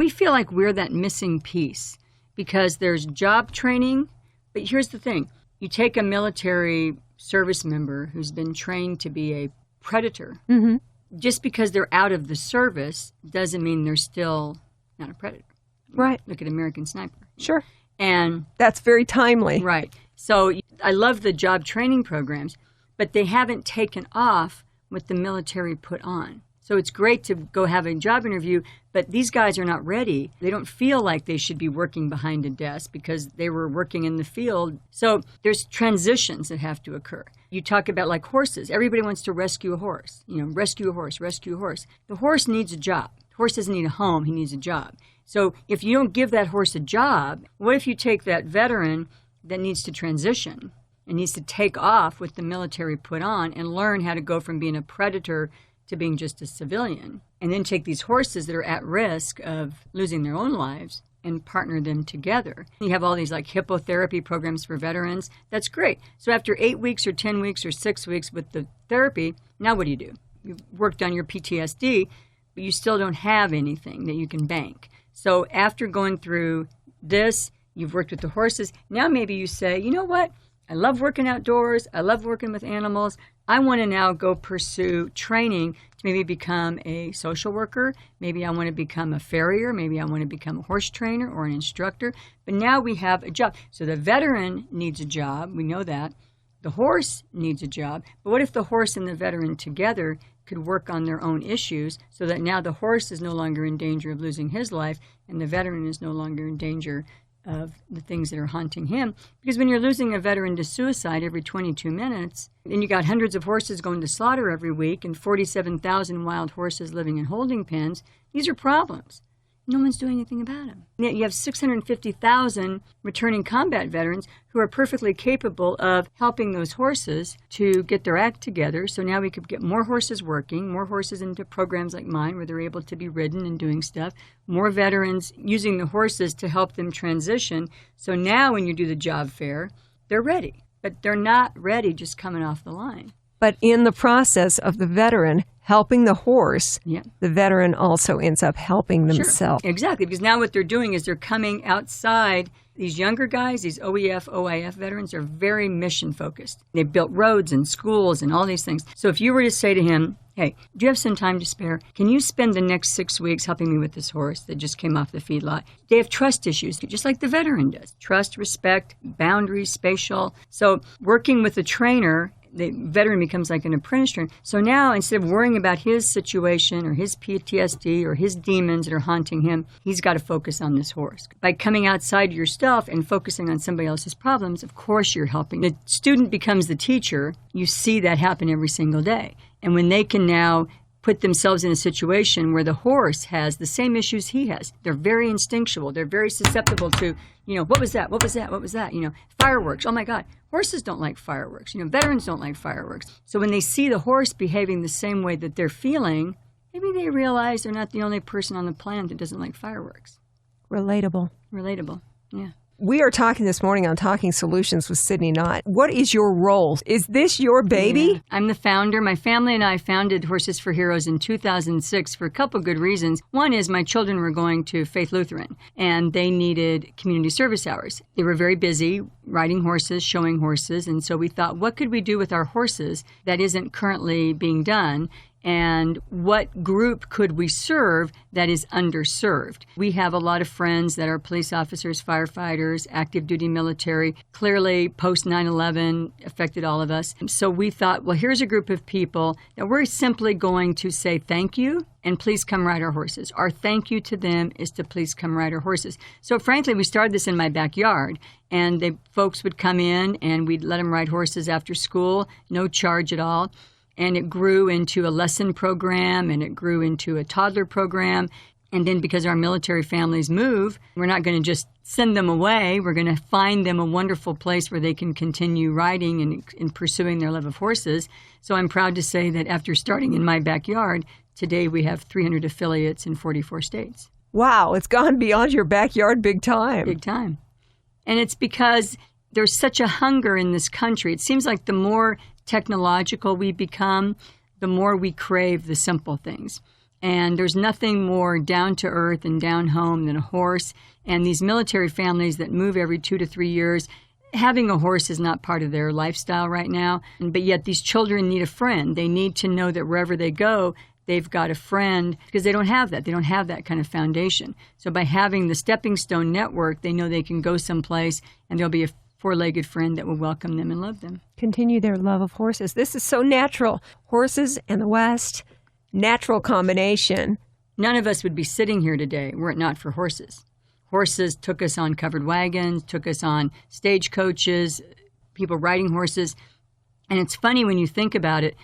We feel like we're that missing piece because there's job training. But here's the thing. You take a military service member who's been trained to be a predator. Mm-hmm. Just because they're out of the service doesn't mean they're still not a predator. Right. Look at American Sniper. Sure. And that's very timely. Right. So I love the job training programs, but they haven't taken off what the military put on. So it's great to go have a job interview, but these guys are not ready. They don't feel like they should be working behind a desk because they were working in the field. So there's transitions that have to occur. You talk about like horses. Everybody wants to rescue a horse. Rescue a horse, rescue a horse. The horse needs a job. The horse doesn't need a home. He needs a job. So if you don't give that horse a job, what if you take that veteran that needs to transition and needs to take off what the military put on and learn how to go from being a predator to being just a civilian, and then take these horses that are at risk of losing their own lives and partner them together. You have all these like hippotherapy programs for veterans. That's great. So after 8 weeks or 10 weeks or 6 weeks with the therapy, now what do? You've worked on your PTSD, but you still don't have anything that you can bank. So after going through this, you've worked with the horses. Now maybe you say, you know what? I love working outdoors. I love working with animals. I want to now go pursue training to maybe become a social worker. Maybe I want to become a farrier. Maybe I want to become a horse trainer or an instructor. But now we have a job. So the veteran needs a job. We know that. The horse needs a job. But what if the horse and the veteran together could work on their own issues so that now the horse is no longer in danger of losing his life and the veteran is no longer in danger of the things that are haunting him? Because when you're losing a veteran to suicide every 22 minutes, and you got hundreds of horses going to slaughter every week and 47,000 wild horses living in holding pens, these are problems. No one's doing anything about them. Yet you have 650,000 returning combat veterans who are perfectly capable of helping those horses to get their act together. So now we could get more horses working, more horses into programs like mine where they're able to be ridden and doing stuff, more veterans using the horses to help them transition. So now when you do the job fair, they're ready. But they're not ready just coming off the line. But in the process of the veteran helping the horse, the veteran also ends up helping themselves. Sure. Exactly, because now what they're doing is they're coming outside. These younger guys, these OEF, OIF veterans, are very mission-focused. They've built roads and schools and all these things. So if you were to say to him, hey, do you have some time to spare? Can you spend the next 6 weeks helping me with this horse that just came off the feedlot? They have trust issues, just like the veteran does. Trust, respect, boundaries, spatial. So working with a trainer, the veteran becomes like an apprentice trainer. So now, instead of worrying about his situation or his PTSD or his demons that are haunting him, he's got to focus on this horse. By coming outside yourself and focusing on somebody else's problems, of course you're helping. The student becomes the teacher. You see that happen every single day. And when they can now put themselves in a situation where the horse has the same issues he has, they're very instinctual. They're very susceptible to, what was that? What was that? What was that? Fireworks. Oh, my God. Horses don't like fireworks. Veterans don't like fireworks. So when they see the horse behaving the same way that they're feeling, maybe they realize they're not the only person on the planet that doesn't like fireworks. Relatable, yeah. We are talking this morning on Talking Solutions with Sydney Knott. What is your role? Is this your baby? Yeah. I'm the founder. My family and I founded Horses for Heroes in 2006 for a couple good reasons. One is my children were going to Faith Lutheran, and they needed community service hours. They were very busy riding horses, showing horses, and so we thought, what could we do with our horses that isn't currently being done? And what group could we serve that is underserved? We have a lot of friends that are police officers, firefighters, active duty military. Clearly, post 9/11 affected all of us. So we thought, well, here's a group of people that we're simply going to say thank you and please come ride our horses. Our thank you to them is to please come ride our horses. So frankly, we started this in my backyard, and the folks would come in and we'd let them ride horses after school, no charge at all. And it grew into a lesson program, and it grew into a toddler program. And then because our military families move, we're not going to just send them away. We're going to find them a wonderful place where they can continue riding and pursuing their love of horses. So I'm proud to say that after starting in my backyard, today we have 300 affiliates in 44 states. Wow, it's gone beyond your backyard big time. Big time. And it's because there's such a hunger in this country. It seems like the more technological we become, the more we crave the simple things. And there's nothing more down to earth and down home than a horse. And these military families that move every 2 to 3 years, having a horse is not part of their lifestyle right now. But yet these children need a friend. They need to know that wherever they go, they've got a friend, because they don't have that. They don't have that kind of foundation. So by having the Stepping Stone Network, they know they can go someplace and there'll be a four-legged friend that will welcome them and love them. Continue their love of horses. This is so natural. Horses and the West, natural combination. None of us would be sitting here today were it not for horses. Horses took us on covered wagons, took us on stagecoaches, people riding horses. And it's funny when you think about it,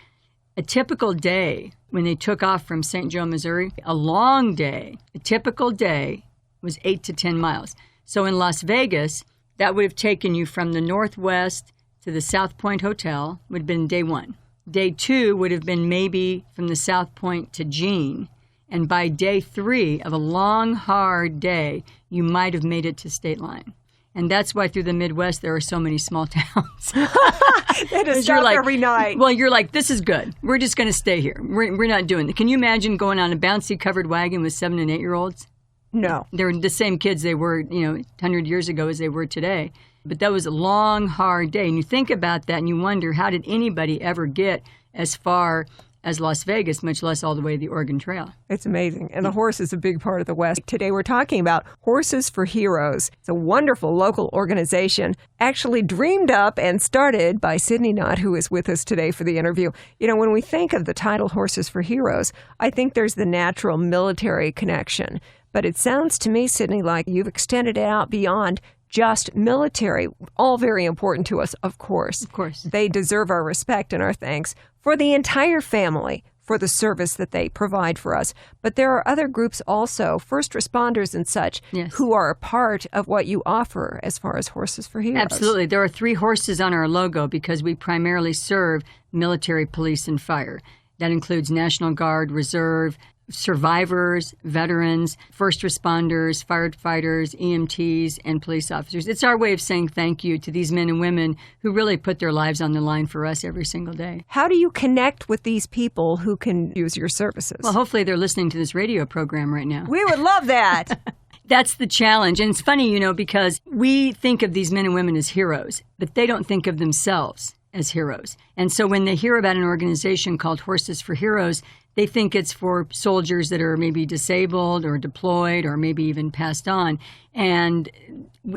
a typical day when they took off from St. Joe, Missouri, a long day, a typical day was 8 to 10 miles. So in Las Vegas, that would have taken you from the Northwest to the South Point Hotel, would have been day one. Day two would have been maybe from the South Point to Jean. And by day three of a long, hard day, you might have made it to State Line. And that's why through the Midwest there are so many small towns. They just stop every night. Well, you're like, this is good. We're just going to stay here. We're not doing it. Can you imagine going on a bouncy covered wagon with 7 and 8 year olds? No. They're the same kids they were, 100 years ago as they were today. But that was a long, hard day. And you think about that and you wonder, how did anybody ever get as far as Las Vegas, much less all the way to the Oregon Trail? It's amazing. And the horse is a big part of the West. Today we're talking about Horses for Heroes. It's a wonderful local organization, actually dreamed up and started by Sydney Knott, who is with us today for the interview. When we think of the title Horses for Heroes, I think there's the natural military connection. But it sounds to me, Sydney, like you've extended it out beyond just military. All very important to us, of course. Of course. They deserve our respect and our thanks for the entire family for the service that they provide for us. But there are other groups also, first responders and such, yes, who are a part of what you offer as far as Horses for Heroes. Absolutely. There are 3 horses on our logo because we primarily serve military, police, and fire. That includes National Guard, Reserve, survivors, veterans, first responders, firefighters, EMTs, and police officers. It's our way of saying thank you to these men and women who really put their lives on the line for us every single day. How do you connect with these people who can use your services? Well, hopefully they're listening to this radio program right now. We would love that. That's the challenge. And it's funny, because we think of these men and women as heroes, but they don't think of themselves as heroes. And so when they hear about an organization called Horses for Heroes, they think it's for soldiers that are maybe disabled or deployed or maybe even passed on. And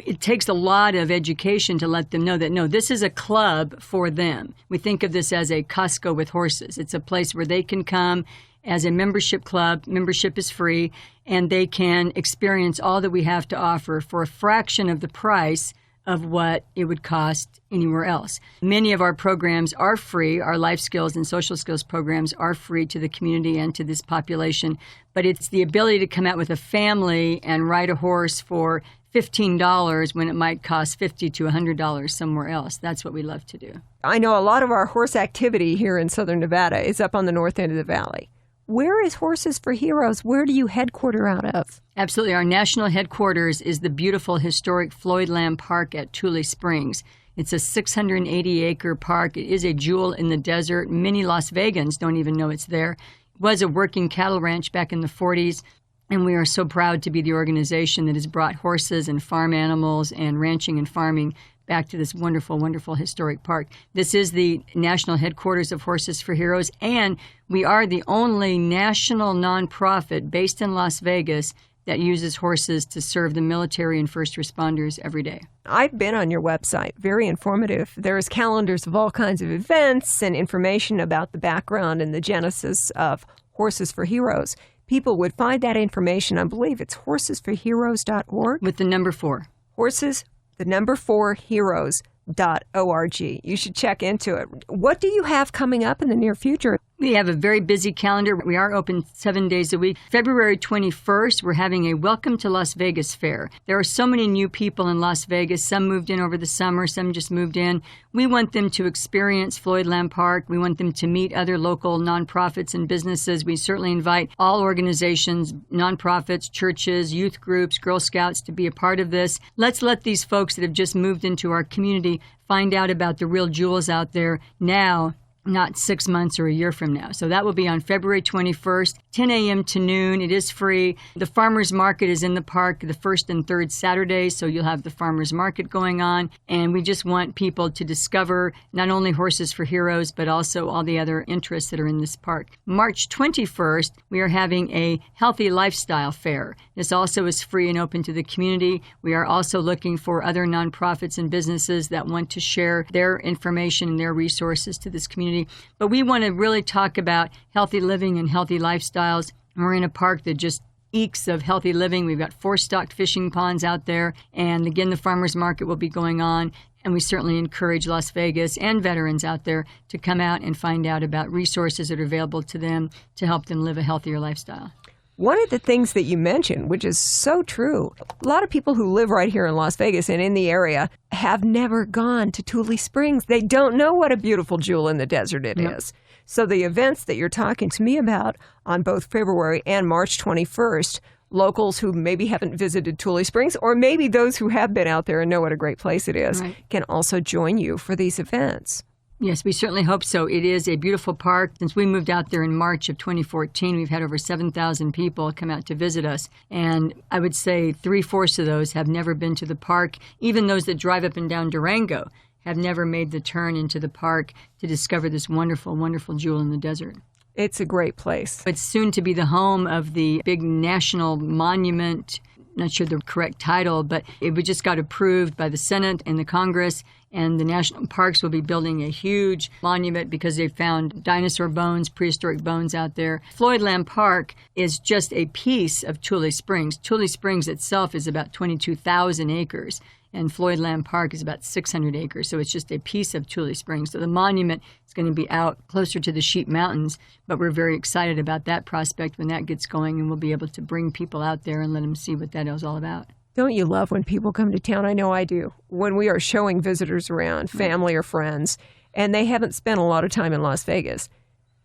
it takes a lot of education to let them know that, no, this is a club for them. We think of this as a Costco with horses. It's a place where they can come as a membership club. Membership is free, and they can experience all that we have to offer for a fraction of the price of what it would cost anywhere else. Many of our programs are free. Our life skills and social skills programs are free to the community and to this population. But it's the ability to come out with a family and ride a horse for $15 when it might cost $50 to $100 somewhere else. That's what we love to do. I know a lot of our horse activity here in Southern Nevada is up on the north end of the valley. Where is Horses for Heroes? Where do you headquarter out of? Absolutely. Our national headquarters is the beautiful historic Floyd Lamb Park at Tule Springs. It's a 680-acre park. It is a jewel in the desert. Many Las Vegans don't even know it's there. It was a working cattle ranch back in the 40s, and we are so proud to be the organization that has brought horses and farm animals and ranching and farming back to this wonderful, wonderful historic park. This is the national headquarters of Horses for Heroes, and we are the only national nonprofit based in Las Vegas that uses horses to serve the military and first responders every day. I've been on your website. Very informative. There's calendars of all kinds of events and information about the background and the genesis of Horses for Heroes. People would find that information. I believe it's horsesforheroes.org. With the number 4. Horses, the number 4, heroes.org. You should check into it. What do you have coming up in the near future? We have a very busy calendar. We are open 7 days a week. February 21st, we're having a Welcome to Las Vegas fair. There are so many new people in Las Vegas. Some moved in over the summer. Some just moved in. We want them to experience Floyd Lamb Park. We want them to meet other local nonprofits and businesses. We certainly invite all organizations, nonprofits, churches, youth groups, Girl Scouts to be a part of this. Let's let these folks that have just moved into our community find out about the real jewels out there now not 6 months or a year from now. So that will be on February 21st, 10 a.m. to noon. It is free. The farmers market is in the park the first and third Saturdays, so you'll have the farmers market going on. And we just want people to discover not only Horses for Heroes, but also all the other interests that are in this park. March 21st, we are having a healthy lifestyle fair. This also is free and open to the community. We are also looking for other nonprofits and businesses that want to share their information and their resources to this community. But we want to really talk about healthy living and healthy lifestyles. We're in a park that just eeks of healthy living. We've got 4 stocked fishing ponds out there. And again, the farmers market will be going on. And we certainly encourage Las Vegas and veterans out there to come out and find out about resources that are available to them to help them live a healthier lifestyle. One of the things that you mentioned, which is so true, a lot of people who live right here in Las Vegas and in the area have never gone to Tule Springs. They don't know what a beautiful jewel in the desert it is. So the events that you're talking to me about on both February and March 21st, locals who maybe haven't visited Tule Springs, or maybe those who have been out there and know what a great place it is, can also join you for these events. Yes, we certainly hope so. It is a beautiful park. Since we moved out there in March of 2014, we've had over 7,000 people come out to visit us. And I would say 3/4 of those have never been to the park. Even those that drive up and down Durango have never made the turn into the park to discover this wonderful, wonderful jewel in the desert. It's a great place. It's soon to be the home of the big national monument. Not sure the correct title, but it just got approved by the Senate and the Congress, and the national parks will be building a huge monument because they found dinosaur bones, prehistoric bones out there. Floydland Park is just a piece of Tule Springs. Tule Springs itself is about 22,000 acres, and Floydland Park is about 600 acres, so it's just a piece of Tule Springs. So the monument is going to be out closer to the Sheep Mountains, but we're very excited about that prospect when that gets going, and we'll be able to bring people out there and let them see what that is all about. Don't you love when people come to town? I know I do. When we are showing visitors around, family or friends, and they haven't spent a lot of time in Las Vegas.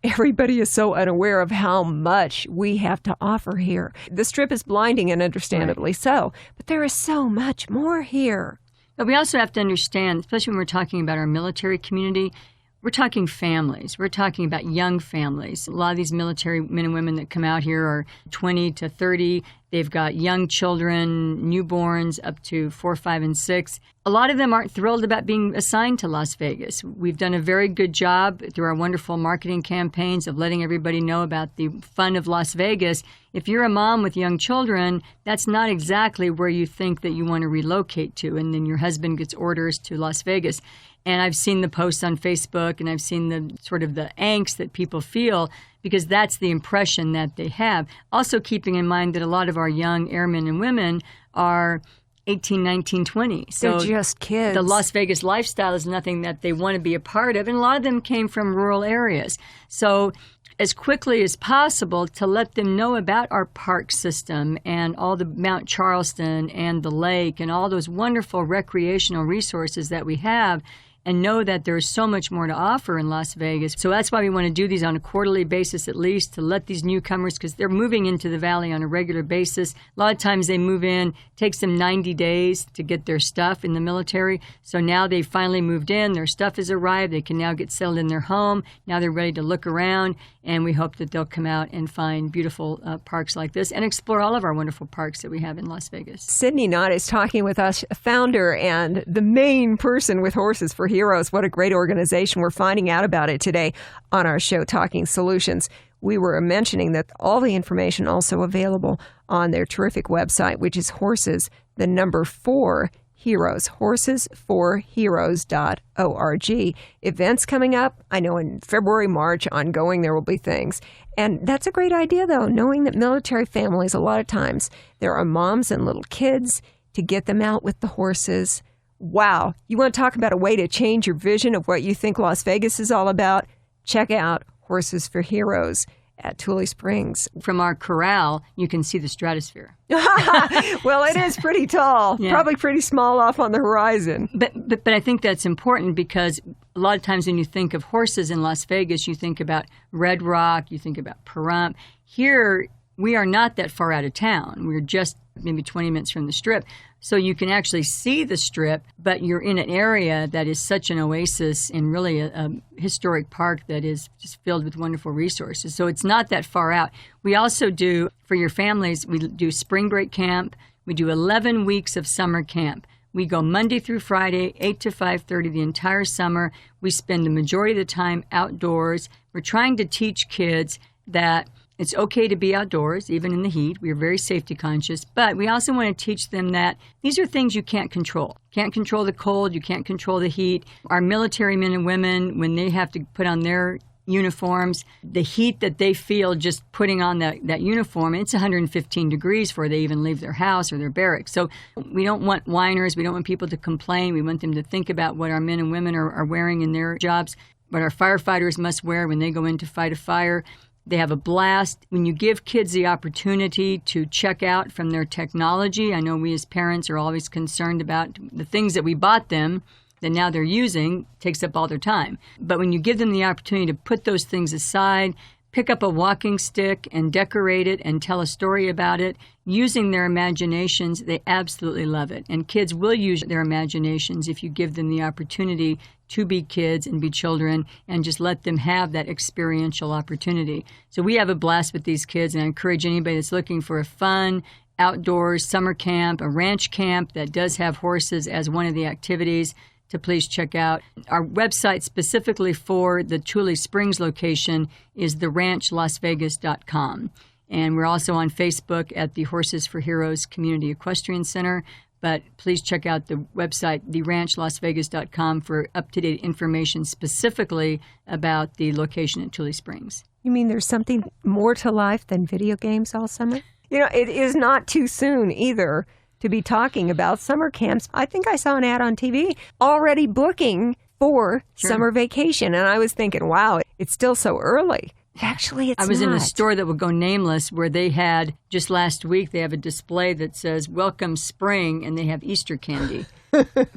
Everybody is so unaware of how much we have to offer here. The Strip is blinding, and understandably so, but there is so much more here. But we also have to understand, especially when we're talking about our military community, we're talking families. We're talking about young families. A lot of these military men and women that come out here are 20 to 30. They've got young children, newborns up to 4, 5, and 6. A lot of them aren't thrilled about being assigned to Las Vegas. We've done a very good job through our wonderful marketing campaigns of letting everybody know about the fun of Las Vegas. If you're a mom with young children, that's not exactly where you think that you want to relocate to, and then your husband gets orders to Las Vegas. And I've seen the posts on Facebook, and I've seen the sort of the angst that people feel because that's the impression that they have. Also keeping in mind that a lot of our young airmen and women are 18, 19, 20. So they're just kids. The Las Vegas lifestyle is nothing that they want to be a part of, and a lot of them came from rural areas. So as quickly as possible to let them know about our park system and all the Mount Charleston and the lake and all those wonderful recreational resources that we have, and know that there's so much more to offer in Las Vegas. So that's why we want to do these on a quarterly basis at least, to let these newcomers, because they're moving into the valley on a regular basis. A lot of times they move in, takes them 90 days to get their stuff in the military. So now they've finally moved in, their stuff has arrived, they can now get settled in their home. Now they're ready to look around, and we hope that they'll come out and find beautiful parks like this and explore all of our wonderful parks that we have in Las Vegas. Sydney Knott is talking with us, founder and the main person with Horses for Heroes. What a great organization. We're finding out about it today on our show, Talking Solutions. We were mentioning that all the information also available on their terrific website, which is Horses, the number 4 Heroes, horsesforheroes.org. Events coming up. I know in February, March, ongoing, there will be things. And that's a great idea, though, knowing that military families, a lot of times, there are moms and little kids, to get them out with the horses. Wow. You want to talk about a way to change your vision of what you think Las Vegas is all about? Check out Horses for Heroes at Tule Springs. From our corral, you can see the stratosphere. Well, it is pretty tall, probably pretty small off on the horizon. But I think that's important because a lot of times when you think of horses in Las Vegas, you think about Red Rock, you think about Pahrump. Here, we are not that far out of town. We're just maybe 20 minutes from the Strip. So you can actually see the Strip, but you're in an area that is such an oasis and really a historic park that is just filled with wonderful resources. So it's not that far out. We also do, for your families, we do spring break camp. We do 11 weeks of summer camp. We go Monday through Friday, 8 to 5:30 the entire summer. We spend the majority of the time outdoors. We're trying to teach kids that it's okay to be outdoors, even in the heat. We are very safety conscious, but we also want to teach them that these are things you can't control. Can't control the cold, you can't control the heat. Our military men and women, when they have to put on their uniforms, the heat that they feel just putting on that uniform, it's 115 degrees before they even leave their house or their barracks. So we don't want whiners, we don't want people to complain. We want them to think about what our men and women are wearing in their jobs, what our firefighters must wear when they go in to fight a fire. They have a blast. When you give kids the opportunity to check out from their technology, I know we as parents are always concerned about the things that we bought them that now they're using takes up all their time. But when you give them the opportunity to put those things aside, pick up a walking stick and decorate it and tell a story about it, using their imaginations, they absolutely love it. And kids will use their imaginations if you give them the opportunity to be kids and be children and just let them have that experiential opportunity. So we have a blast with these kids, and I encourage anybody that's looking for a fun, outdoors summer camp, a ranch camp that does have horses as one of the activities, to please check out. Our website specifically for the Tule Springs location is theranchlosvegas.com. And we're also on Facebook at the Horses for Heroes Community Equestrian Center. But please check out the website, theranchlosvegas.com, for up-to-date information specifically about the location at Tule Springs. You mean there's something more to life than video games all summer? You know, it is not too soon either to be talking about summer camps. I think I saw an ad on TV already booking for summer vacation. And I was thinking, wow, it's still so early. Actually, it's not. I was in a store that would go nameless where they had, just last week, they have a display that says, "Welcome Spring," and they have Easter candy.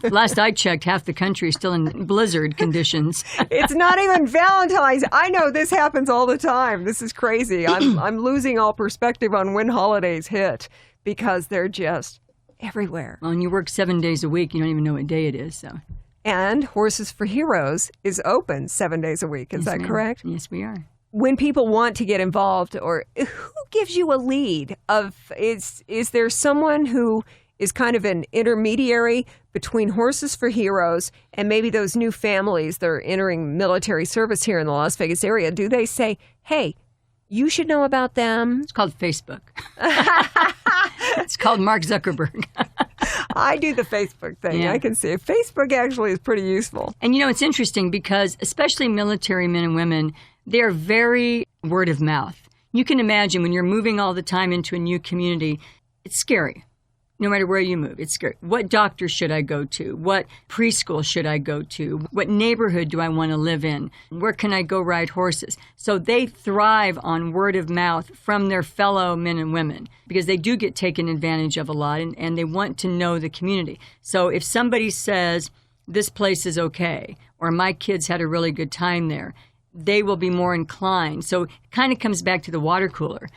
Last I checked, half the country is still in blizzard conditions. It's not even Valentine's. I know this happens all the time. This is crazy. I'm losing all perspective on when holidays hit because they're just everywhere. Well, and you work 7 days a week, you don't even know what day it is. So. And Horses for Heroes is open 7 days a week. Is that correct? Yes, we are. When people want to get involved, or who gives you a lead of, is there someone who is kind of an intermediary between Horses for Heroes and maybe those new families that are entering military service here in the Las Vegas area? Do they say, hey, you should know about them? It's called Facebook. It's called Mark Zuckerberg. I do the Facebook thing. Yeah. I can see it. Facebook actually is pretty useful. And, it's interesting because especially military men and women, they're very word of mouth. You can imagine when you're moving all the time into a new community, it's scary. No matter where you move, it's scary. What doctor should I go to? What preschool should I go to? What neighborhood do I want to live in? Where can I go ride horses? So they thrive on word of mouth from their fellow men and women because they do get taken advantage of a lot and they want to know the community. So if somebody says, this place is okay, or my kids had a really good time there, they will be more inclined. So it kind of comes back to the water cooler.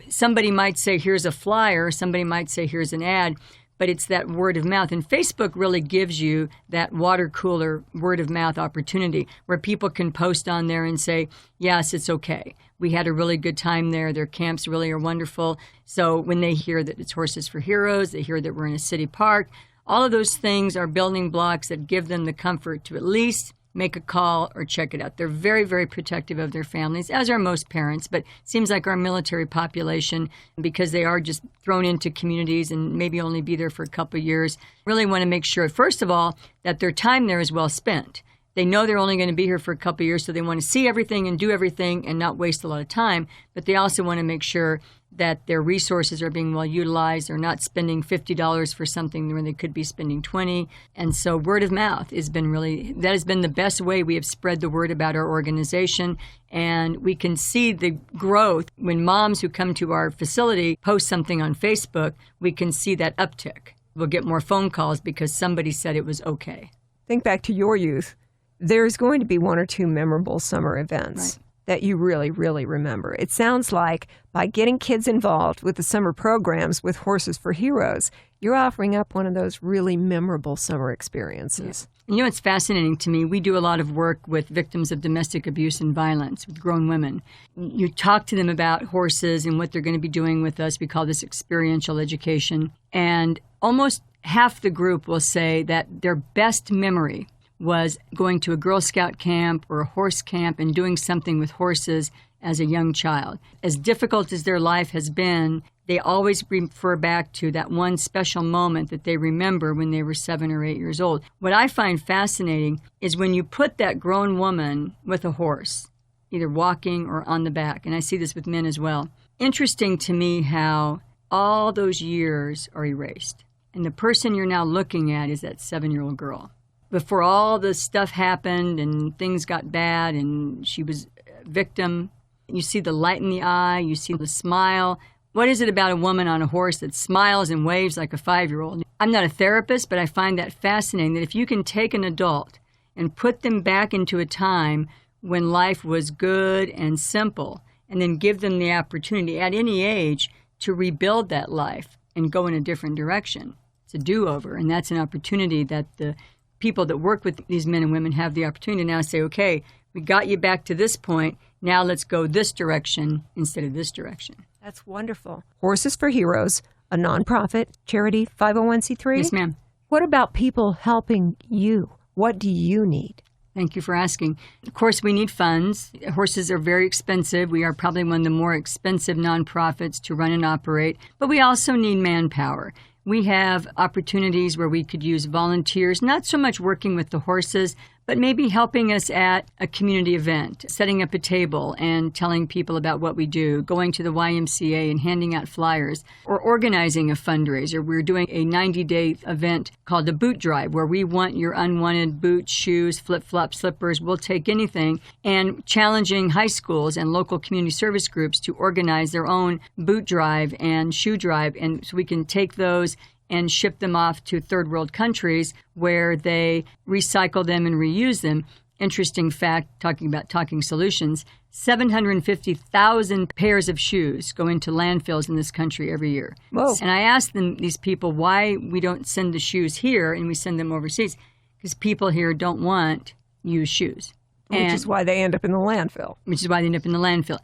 Somebody might say, here's a flyer. Somebody might say, here's an ad. But it's that word of mouth. And Facebook really gives you that water cooler word of mouth opportunity where people can post on there and say, yes, it's okay. We had a really good time there. Their camps really are wonderful. So when they hear that it's Horses for Heroes, they hear that we're in a city park, all of those things are building blocks that give them the comfort to at least make a call or check it out. They're very, very protective of their families, as are most parents, but it seems like our military population, because they are just thrown into communities and maybe only be there for a couple of years, really want to make sure, first of all, that their time there is well spent. They know they're only going to be here for a couple of years, so they want to see everything and do everything and not waste a lot of time, but they also want to make sure that their resources are being well utilized. They're not spending $50 for something when they could be spending $20. And so word of mouth has been the best way we have spread the word about our organization. And we can see the growth when moms who come to our facility post something on Facebook, we can see that uptick. We'll get more phone calls because somebody said it was okay. Think back to your youth. There's going to be one or two memorable summer events. Right. that you really, really remember? It sounds like by getting kids involved with the summer programs with Horses for Heroes, you're offering up one of those really memorable summer experiences. You know, it's fascinating to me. We do a lot of work with victims of domestic abuse and violence, with grown women. You talk to them about horses and what they're going to be doing with us. We call this experiential education. And almost half the group will say that their best memory was going to a Girl Scout camp or a horse camp and doing something with horses as a young child. As difficult as their life has been, they always refer back to that one special moment that they remember when they were 7 or 8 years old. What I find fascinating is when you put that grown woman with a horse, either walking or on the back, and I see this with men as well. Interesting to me how all those years are erased. And the person you're now looking at is that 7-year-old girl. Before all this stuff happened and things got bad and she was a victim, you see the light in the eye, you see the smile. What is it about a woman on a horse that smiles and waves like a 5-year-old? I'm not a therapist, but I find that fascinating, that if you can take an adult and put them back into a time when life was good and simple, and then give them the opportunity at any age to rebuild that life and go in a different direction. It's a do-over, and that's an opportunity that the people that work with these men and women have the opportunity to now say, okay, we got you back to this point, now let's go this direction instead of this direction. That's wonderful. Horses for Heroes, a nonprofit, charity, 501c3? Yes, ma'am. What about people helping you? What do you need? Thank you for asking. Of course, we need funds. Horses are very expensive. We are probably one of the more expensive nonprofits to run and operate, but we also need manpower. We have opportunities where we could use volunteers, not so much working with the horses, but maybe helping us at a community event, setting up a table and telling people about what we do, going to the YMCA and handing out flyers, or organizing a fundraiser. We're doing a 90-day event called the Boot Drive, where we want your unwanted boots, shoes, flip-flops, slippers, we'll take anything, and challenging high schools and local community service groups to organize their own boot drive and shoe drive, and so we can take those and ship them off to third world countries where they recycle them and reuse them. Interesting fact, talking solutions, 750,000 pairs of shoes go into landfills in this country every year. Whoa. And I asked these people why we don't send the shoes here and we send them overseas, because people here don't want used shoes. Which is why they end up in the landfill.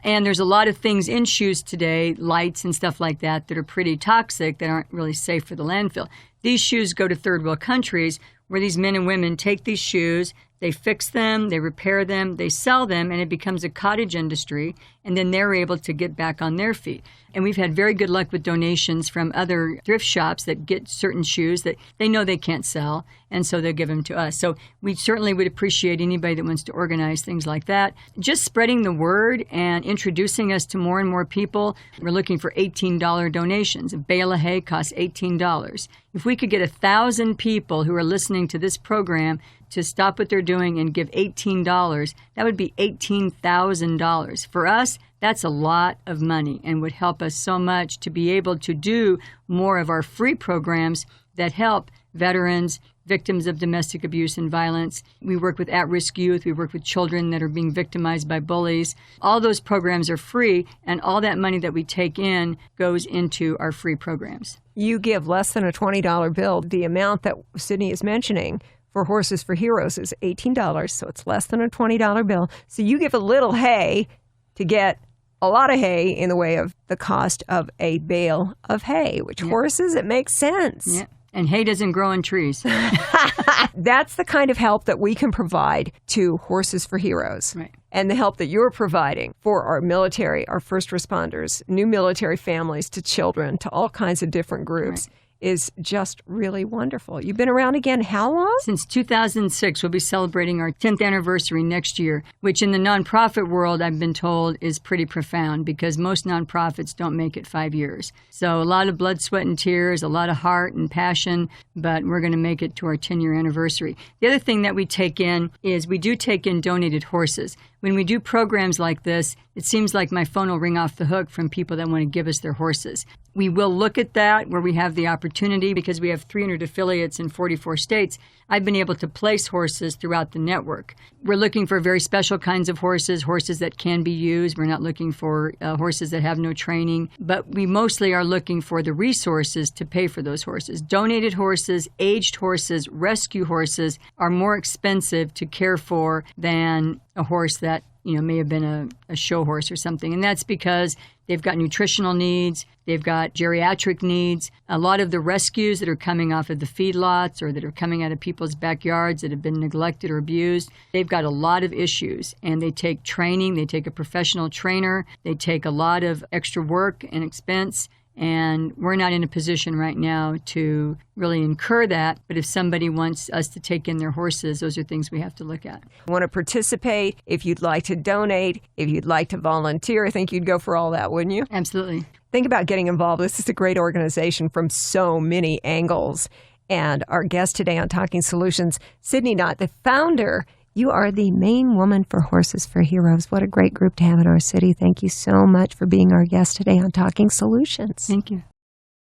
And there's a lot of things in shoes today, lights and stuff like that are pretty toxic, that aren't really safe for the landfill. These shoes go to third world countries where these men and women take these shoes, they fix them, they repair them, they sell them, and it becomes a cottage industry, and then they're able to get back on their feet. And we've had very good luck with donations from other thrift shops that get certain shoes that they know they can't sell, and so they'll give them to us. So we certainly would appreciate anybody that wants to organize things like that. Just spreading the word and introducing us to more and more people. We're looking for $18 donations. A bale of hay costs $18. If we could get 1,000 people who are listening to this program to stop what they're doing and give $18, that would be $18,000. For us, that's a lot of money and would help us so much to be able to do more of our free programs that help veterans, victims of domestic abuse and violence. We work with at-risk youth. We work with children that are being victimized by bullies. All those programs are free, and all that money that we take in goes into our free programs. You give less than a $20 bill. The amount that Sydney is mentioning for Horses for Heroes is $18, so it's less than a $20 bill. So you give a little hay to get a lot of hay in the way of the cost of a bale of hay, which horses, it makes sense. Yeah. And hay doesn't grow on trees. That's the kind of help that we can provide to Horses for Heroes. Right. And the help that you're providing for our military, our first responders, new military families, to children, to all kinds of different groups. Right. Is just really wonderful. You've been around again how long? Since 2006. We'll be celebrating our 10th anniversary next year, which in the nonprofit world, I've been told, is pretty profound because most nonprofits don't make it 5 years. So a lot of blood, sweat, and tears, a lot of heart and passion, but we're going to make it to our 10-year anniversary. The other thing that we take in is we do take in donated horses. when we do programs like this, it seems like my phone will ring off the hook from people that want to give us their horses. We will look at that where we have the opportunity because we have 300 affiliates in 44 states. I've been able to place horses throughout the network. We're looking for very special kinds of horses, horses that can be used. We're not looking for horses that have no training, but we mostly are looking for the resources to pay for those horses. Donated horses, aged horses, rescue horses are more expensive to care for than a horse that may have been a show horse or something. And that's because they've got nutritional needs, they've got geriatric needs. A lot of the rescues that are coming off of the feedlots or that are coming out of people's backyards that have been neglected or abused, they've got a lot of issues. And they take training, they take a professional trainer, they take a lot of extra work and expense. And we're not in a position right now to really incur that. But if somebody wants us to take in their horses, those are things we have to look at. Want to participate, if you'd like to donate, if you'd like to volunteer, I think you'd go for all that, wouldn't you? Absolutely. Think about getting involved. This is a great organization from so many angles. And our guest today on Talking Solutions, Sydney Knott, the founder. You are the main woman for Horses for Heroes. What a great group to have in our city. Thank you so much for being our guest today on Talking Solutions. Thank you.